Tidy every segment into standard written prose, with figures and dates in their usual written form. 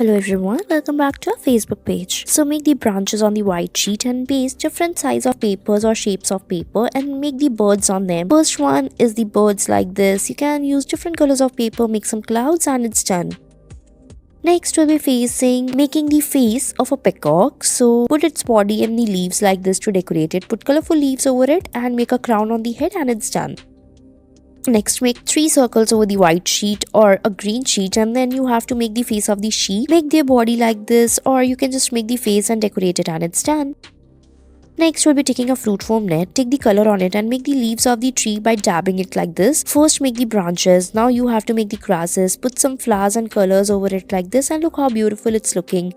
Hello everyone, welcome back to our Facebook page. So make the branches on the white sheet and paste different size of papers or shapes of paper and make the birds on them. First one is the birds like this. You can use different colors of paper, make some clouds and it's done. Next we'll be making the face of a peacock. So put its body in the leaves like this to decorate it. Put colorful leaves over it and make a crown on the head and it's done. Next, make 3 circles over the white sheet or a green sheet and then you have to make the face of the sheep. Make their body like this or you can just make the face and decorate it and it's done. Next, we'll be taking a fruit foam net, take the color on it and make the leaves of the tree by dabbing it like this. First, make the branches. Now you have to make the grasses. Put some flowers and colors over it like this and look how beautiful it's looking.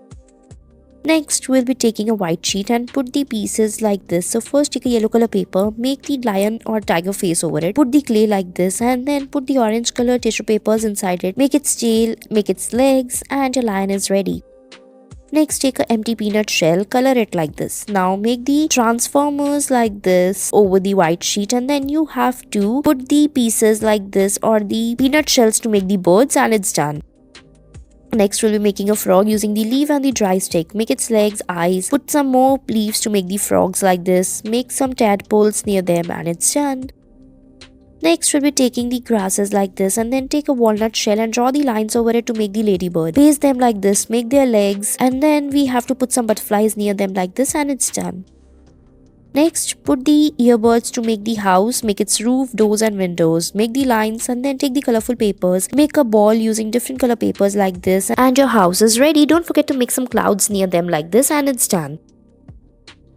Next, we'll be taking a white sheet and put the pieces like this. So first take a yellow color paper, make the lion or tiger face over it, put the clay like this and then put the orange color tissue papers inside it. Make its tail, make its legs and your lion is ready. Next, take an empty peanut shell, color it like this. Now make the transformers like this over the white sheet and then you have to put the pieces like this or the peanut shells to make the birds and it's done. Next, we'll be making a frog using the leaf and the dry stick. Make its legs, eyes. Put some more leaves to make the frogs like this. Make some tadpoles near them and it's done. Next, we'll be taking the grasses like this and then take a walnut shell and draw the lines over it to make the ladybird. Paste them like this, make their legs and then we have to put some butterflies near them like this and it's done. Next, put the earbuds to make the house, make its roof, doors and windows. Make the lines and then take the colorful papers. Make a ball using different color papers like this and your house is ready. Don't forget to make some clouds near them like this and it's done.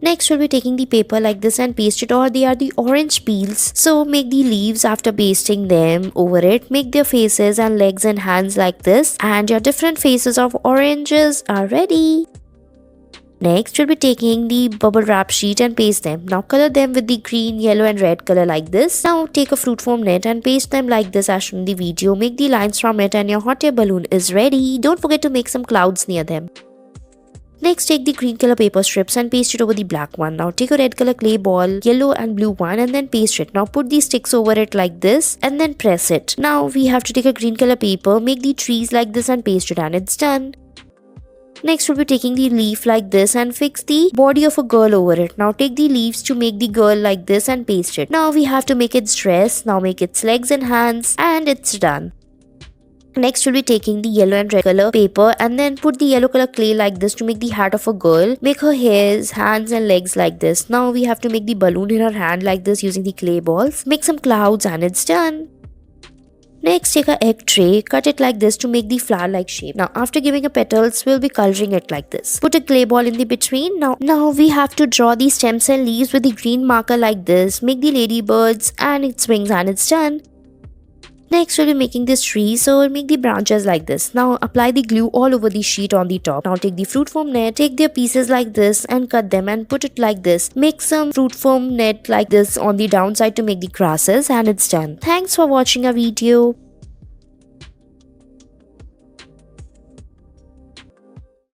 Next, we'll be taking the paper like this and paste it or they are the orange peels. So make the leaves after pasting them over it. Make their faces and legs and hands like this and your different faces of oranges are ready. Next, we'll be taking the bubble wrap sheet and paste them. Now color them with the green, yellow and red color like this. Now take a fruit foam net and paste them like this as shown in the video. Make the lines from it and your hot air balloon is ready. Don't forget to make some clouds near them. Next, take the green color paper strips and paste it over the black one. Now take a red color clay ball, yellow and blue one and then paste it. Now put these sticks over it like this and then press it. Now we have to take a green color paper, make the trees like this and paste it and it's done. Next, we'll be taking the leaf like this and fix the body of a girl over it. Now take the leaves to make the girl like this and paste it. Now we have to make its dress. Now make its legs and hands and it's done. Next, we'll be taking the yellow and red color paper and then put the yellow color clay like this to make the hat of a girl. Make her hairs, hands and legs like this. Now we have to make the balloon in her hand like this using the clay balls. Make some clouds and it's done. Next, take an egg tray, cut it like this to make the flower-like shape. Now, after giving a petals, we'll be coloring it like this. Put a clay ball in the between. Now we have to draw the stems and leaves with the green marker like this. Make the ladybirds and its wings and it's done. Next, we'll be making this tree, so we'll make the branches like this. Now, apply the glue all over the sheet on the top. Now, take the fruit foam net, take their pieces like this and cut them and put it like this. Make some fruit foam net like this on the downside to make the grasses and it's done. Thanks for watching our video.